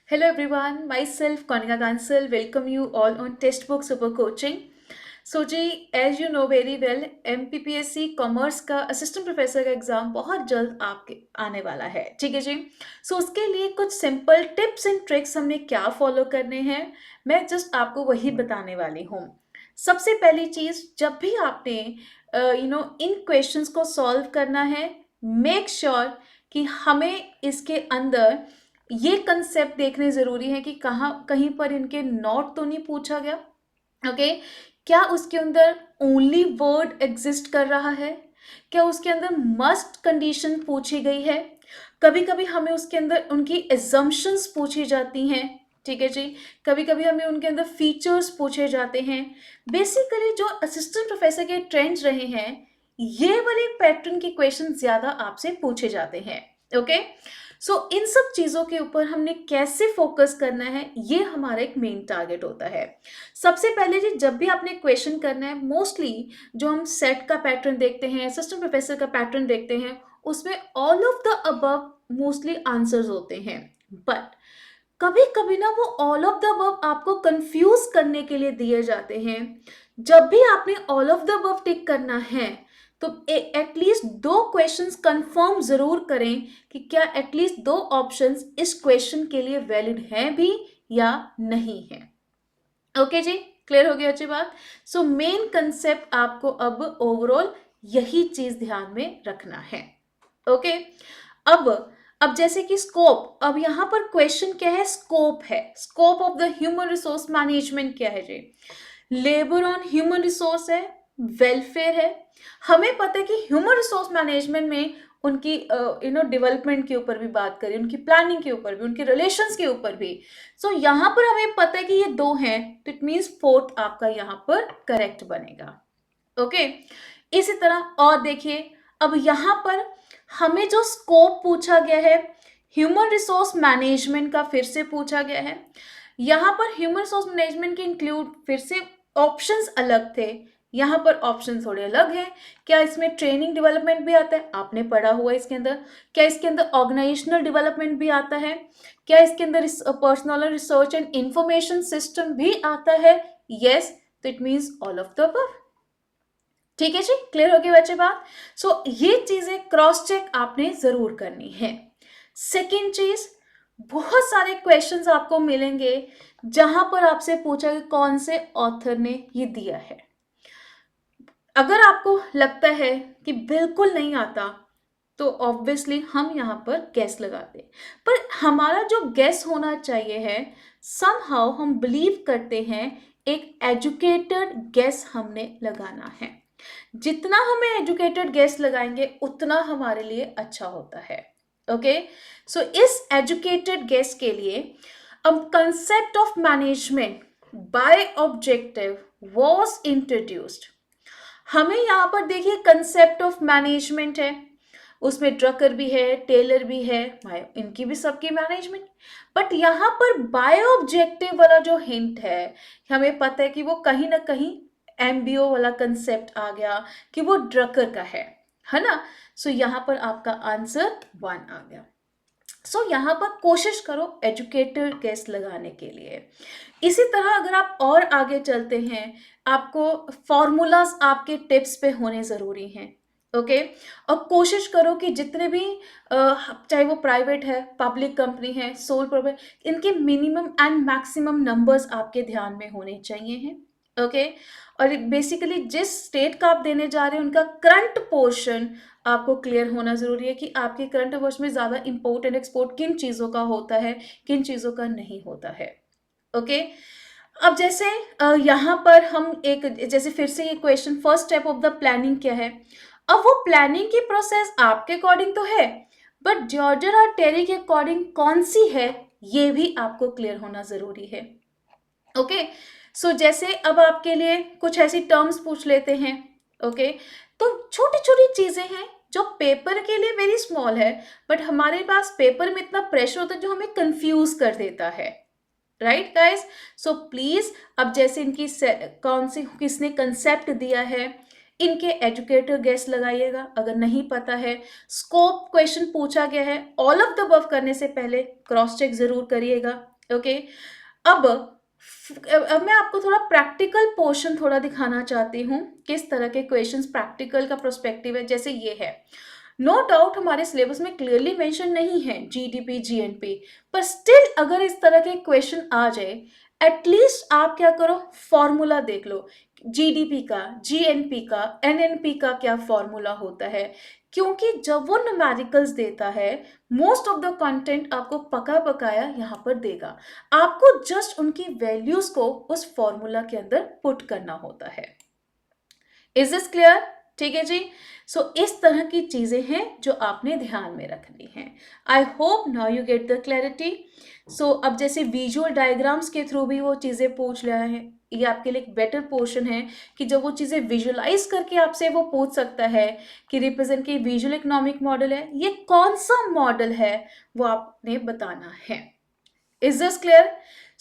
Hello everyone, myself Konika Kansal welcome you all on Textbook Super Coaching. So जी as you know very well MPPSC commerce का assistant professor का exam बहुत जल्द आपके आने वाला है, ठीक है जी। सो उसके लिए कुछ सिंपल टिप्स एंड ट्रिक्स हमने क्या फॉलो करने हैं, मैं जस्ट आपको वही बताने वाली हूँ। सबसे पहली चीज़, जब भी आपने इन क्वेश्चंस को सॉल्व करना है, मेक श्योर कि हमें इसके अंदर ये कंसेप्ट देखने ज़रूरी है कि कहाँ कहीं पर इनके नॉट तो नहीं पूछा गया। ओके, क्या उसके अंदर ओनली वर्ड एग्जिस्ट कर रहा है, क्या उसके अंदर मस्ट कंडीशन पूछी गई है। कभी कभी हमें उसके अंदर उनकी एजम्पशंस पूछी जाती हैं, ठीक है जी। कभी कभी हमें उनके अंदर फीचर्स पूछे जाते हैं। बेसिकली जो असिस्टेंट प्रोफेसर के ट्रेंड्स रहे हैं, ये वाले पैटर्न के क्वेश्चन ज्यादा आपसे पूछे जाते हैं। ओके, सो इन सब चीजों के ऊपर हमने कैसे फोकस करना है, ये हमारा एक मेन टारगेट होता है। सबसे पहले जी, जब भी आपने क्वेश्चन करना है, मोस्टली जो हम सेट का पैटर्न देखते हैं, असिस्टेंट प्रोफेसर का पैटर्न देखते हैं, उसमें all of the above mostly answers होते हैं। बट कभी कभी ना वो ऑल ऑफ द अबव आपको कंफ्यूज करने के लिए दिए जाते हैं। जब भी आपने ऑल ऑफ द अबव टिक करना है, तो एटलीस्ट दो क्वेश्चंस कंफर्म जरूर करें कि क्या एटलीस्ट दो ऑप्शंस इस क्वेश्चन के लिए वैलिड हैं भी या नहीं है। ओके जी, क्लियर हो गया अच्छी बात। सो मेन कंसेप्ट आपको अब ओवरऑल यही चीज ध्यान में रखना है। ओके, अब अब जैसे कि स्कोप, अब यहां पर क्वेश्चन क्या है, स्कोप है। Scope of the human resource management क्या है जी, लेबर ऑन ह्यूमन रिसोर्स है, वेलफेयर है। हमें पता है कि ह्यूमन रिसोर्स मैनेजमेंट में उनकी डेवलपमेंट के ऊपर भी बात करें, उनकी प्लानिंग के ऊपर भी, उनके रिलेशंस के ऊपर भी। सो यहाँ पर हमें पता है कि ये दो हैं, तो इट मीन्स फोर्थ आपका यहाँ पर करेक्ट बनेगा। ओके, इसी तरह और देखिए, अब यहाँ पर हमें जो स्कोप पूछा गया है ह्यूमन रिसोर्स मैनेजमेंट का, फिर से पूछा गया है। यहाँ पर ह्यूमन रिसोर्स मैनेजमेंट के इंक्लूड फिर से ऑप्शंस अलग थे, यहाँ पर ऑप्शन थोड़े अलग हैं। क्या इसमें ट्रेनिंग डेवलपमेंट भी आता है, आपने पढ़ा हुआ है इसके अंदर। क्या इसके अंदर ऑर्गेनाइजेशनल डेवलपमेंट भी आता है। क्या इसके अंदर personal research and information system भी आता है। यस, तो it means all of the above. ठीक है जी, क्लियर हो गई बच्चे बात। सो ये चीजें क्रॉस चेक आपने जरूर करनी है। सेकेंड चीज, बहुत सारे क्वेश्चंस आपको मिलेंगे जहां पर आपसे पूछा कि कौन से ऑथर ने ये दिया है। अगर आपको लगता है कि बिल्कुल नहीं आता, तो ऑब्वियसली हम यहाँ पर गैस लगाते हैं। पर हमारा जो गैस होना चाहिए है, समहाउ हम बिलीव करते हैं एक एजुकेटेड गैस हमने लगाना है। जितना हमें एजुकेटेड गैस लगाएंगे उतना हमारे लिए अच्छा होता है। ओके, सो इस एजुकेटेड गैस के लिए अब concept of management by objective was introduced. हमें यहाँ पर देखिए कंसेप्ट ऑफ मैनेजमेंट है, उसमें ट्रकर भी है, टेलर भी है, इनकी भी सबकी मैनेजमेंट। बट यहाँ पर बायो ऑब्जेक्टिव वाला जो हिंट है, हमें पता है कि वो कहीं ना कहीं एमबीओ वाला कंसेप्ट आ गया कि वो ड्रकर का है ना। सो यहाँ पर आपका आंसर 1 आ गया। सो यहाँ पर कोशिश करो एजुकेटेड गेस लगाने के लिए। इसी तरह अगर आप और आगे चलते हैं, आपको फॉर्मूलाज आपके टिप्स पे होने ज़रूरी हैं। ओके, और कोशिश करो कि जितने भी चाहे वो प्राइवेट है, पब्लिक कंपनी है, सोल प्रोवाइड, इनके मिनिमम एंड मैक्सिमम नंबर्स आपके ध्यान में होने चाहिए हैं। ओके, और बेसिकली जिस स्टेट का आप देने जा रहे हैं उनका करंट पोर्शन आपको क्लियर होना ज़रूरी है कि आपके करंट अफेयर्स में ज़्यादा इम्पोर्ट एंड एक्सपोर्ट किन चीज़ों का होता है, किन चीज़ों का नहीं होता है। ओके, अब जैसे यहाँ पर हम एक जैसे फिर से ये question, first step of the planning क्या है। अब वो प्लानिंग की प्रोसेस आपके अकॉर्डिंग तो है, बट जॉर्जर और टेरी के अकॉर्डिंग कौन सी है, ये भी आपको क्लियर होना ज़रूरी है। ओके, सो जैसे अब आपके लिए कुछ ऐसी टर्म्स पूछ लेते हैं। ओके, तो छोटी छोटी चीजें हैं जो पेपर के लिए वेरी स्मॉल है, बट हमारे पास पेपर में इतना प्रेशर होता है जो हमें कंफ्यूज कर देता है। राइट गाइस, सो प्लीज अब जैसे इनकी कौन सी किसने कंसेप्ट दिया है, इनके एजुकेटर गेस लगाइएगा। अगर नहीं पता है, स्कोप क्वेश्चन पूछा गया है, ऑल ऑफ द अबव करने से पहले क्रॉस चेक जरूर करिएगा। ओके। अब मैं आपको थोड़ा प्रैक्टिकल पोर्शन थोड़ा दिखाना चाहती हूँ, किस तरह के क्वेश्चंस प्रैक्टिकल का प्रोस्पेक्टिव है। जैसे ये है, नो डाउट हमारे सिलेबस में क्लियरली मेंशन नहीं है जीडीपी जीएनपी, पर स्टिल अगर इस तरह के क्वेश्चन आ जाए, एटलीस्ट आप क्या करो, फॉर्मूला देख लो। जीडीपी का, जीएनपी का, एनएनपी का क्या फॉर्मूला होता है, क्योंकि जब वो न्यूमेरिकल्स देता है, मोस्ट ऑफ द कंटेंट आपको पका पकाया यहाँ पर देगा। आपको जस्ट उनकी वैल्यूज को उस फॉर्मूला के अंदर पुट करना होता है। Is this clear? ठीक है जी। इस तरह की चीजें हैं जो आपने ध्यान में रखनी है। I hope now you get the clarity. अब जैसे विजुअल डायग्राम्स के थ्रू भी वो चीजें पूछ रहा है, ये आपके लिए एक बेटर पोर्शन है कि जब वो चीजें विजुअलाइज करके आपसे वो पूछ सकता है कि रिप्रेजेंट की विजुअल इकोनॉमिक मॉडल है, ये कौन सा मॉडल है, वो आपने बताना है। Is this clear?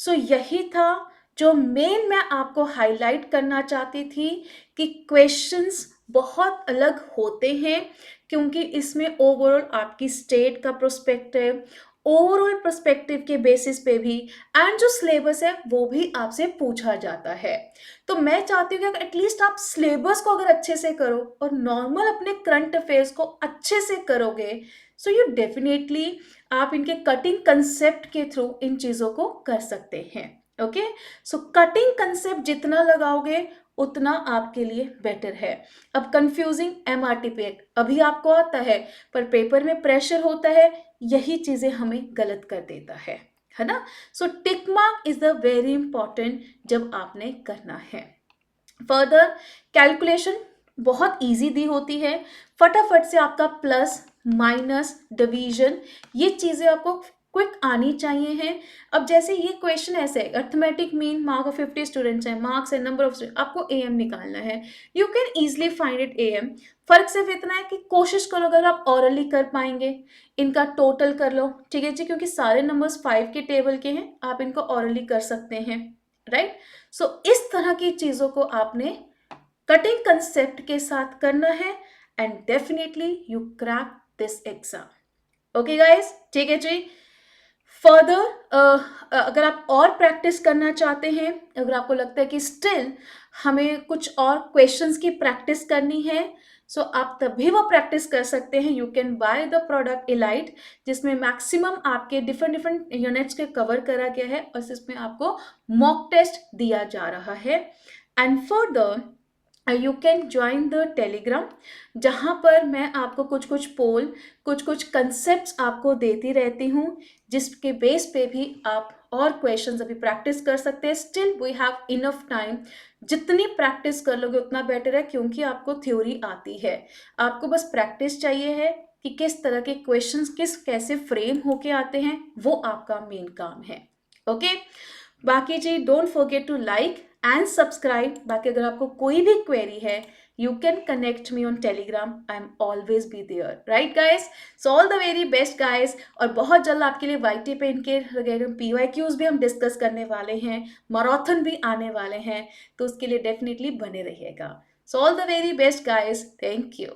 यही था जो मेन मैं आपको हाईलाइट करना चाहती थी कि क्वेश्चंस बहुत अलग होते हैं, क्योंकि इसमें ओवरऑल आपकी स्टेट का प्रोस्पेक्टिव, ओवरऑल प्रोस्पेक्टिव के बेसिस पे भी, एंड जो सिलेबस है वो भी आपसे पूछा जाता है। तो मैं चाहती हूँ कि एटलीस्ट आप सिलेबस को अगर अच्छे से करो और नॉर्मल अपने करंट अफेयर्स को अच्छे से करोगे, यू डेफिनेटली आप इनके कटिंग कंसेप्ट के थ्रू इन चीजों को कर सकते हैं। ओके, कटिंग कंसेप्ट जितना लगाओगे उतना आपके लिए बेटर है। अब कंफ्यूजिंग एमआरटीपी अभी आपको आता है, पर पेपर में प्रेशर होता है, यही चीजें हमें गलत कर देता है ना। Tick mark is the very important जब आपने करना है। फर्दर कैलकुलेशन बहुत इजी दी होती है, फटाफट से आपका प्लस माइनस डिवीजन ये चीजें आपको क्विक आनी चाहिए हैं। अब जैसे ये क्वेश्चन ऐसे है, arithmetic mean mark of 50 students है, मार्क्स है, नंबर ऑफ स्टूडेंट, आपको एएम निकालना है। You can easily find it am. फर्क सिर्फ इतना है कि कोशिश करो अगर आप ऑरली कर पाएंगे, इनका टोटल कर लो, ठीक है जी, क्योंकि सारे नंबर्स 5 के टेबल के हैं, आप इनको ऑरली कर सकते हैं, राइट। इस तरह की चीजों को आपने कटिंग कंसेप्ट के साथ करना है, and definitely you crack this exam. Okay guys, ठीक है जी। फर्दर अगर आप और प्रैक्टिस करना चाहते हैं, अगर आपको लगता है कि स्टिल हमें कुछ और क्वेश्चंस की प्रैक्टिस करनी है, आप तभी वो प्रैक्टिस कर सकते हैं। You can by the product elite, जिसमें मैक्सिमम आपके डिफरेंट डिफरेंट यूनिट्स के कवर करा गया है और जिसमें आपको मॉक टेस्ट दिया जा रहा है। And further you can join the Telegram, जहाँ पर मैं आपको कुछ कुछ पोल, कुछ कुछ कंसेप्ट्स आपको देती रहती हूँ, जिसके बेस पे भी आप और क्वेश्चंस अभी प्रैक्टिस कर सकते हैं। Still we have enough time, जितनी प्रैक्टिस कर लोगे उतना बेटर है, क्योंकि आपको थ्योरी आती है, आपको बस प्रैक्टिस चाहिए है कि किस तरह के क्वेश्चंस कैसे फ्रेम होके आते हैं, वो आपका मेन काम है। ओके, बाकी जी don't forget to like and subscribe. बाकी अगर आपको कोई भी क्वेरी है, you can connect me on Telegram, I am always be there, right guys. All the very best guys, और बहुत जल्द आपके लिए वाईटी पे इनके PYQs भी हम डिस्कस करने वाले हैं, मैराथन भी आने वाले हैं, तो उसके लिए डेफिनेटली बने रहिएगा। All the very best guys, thank you.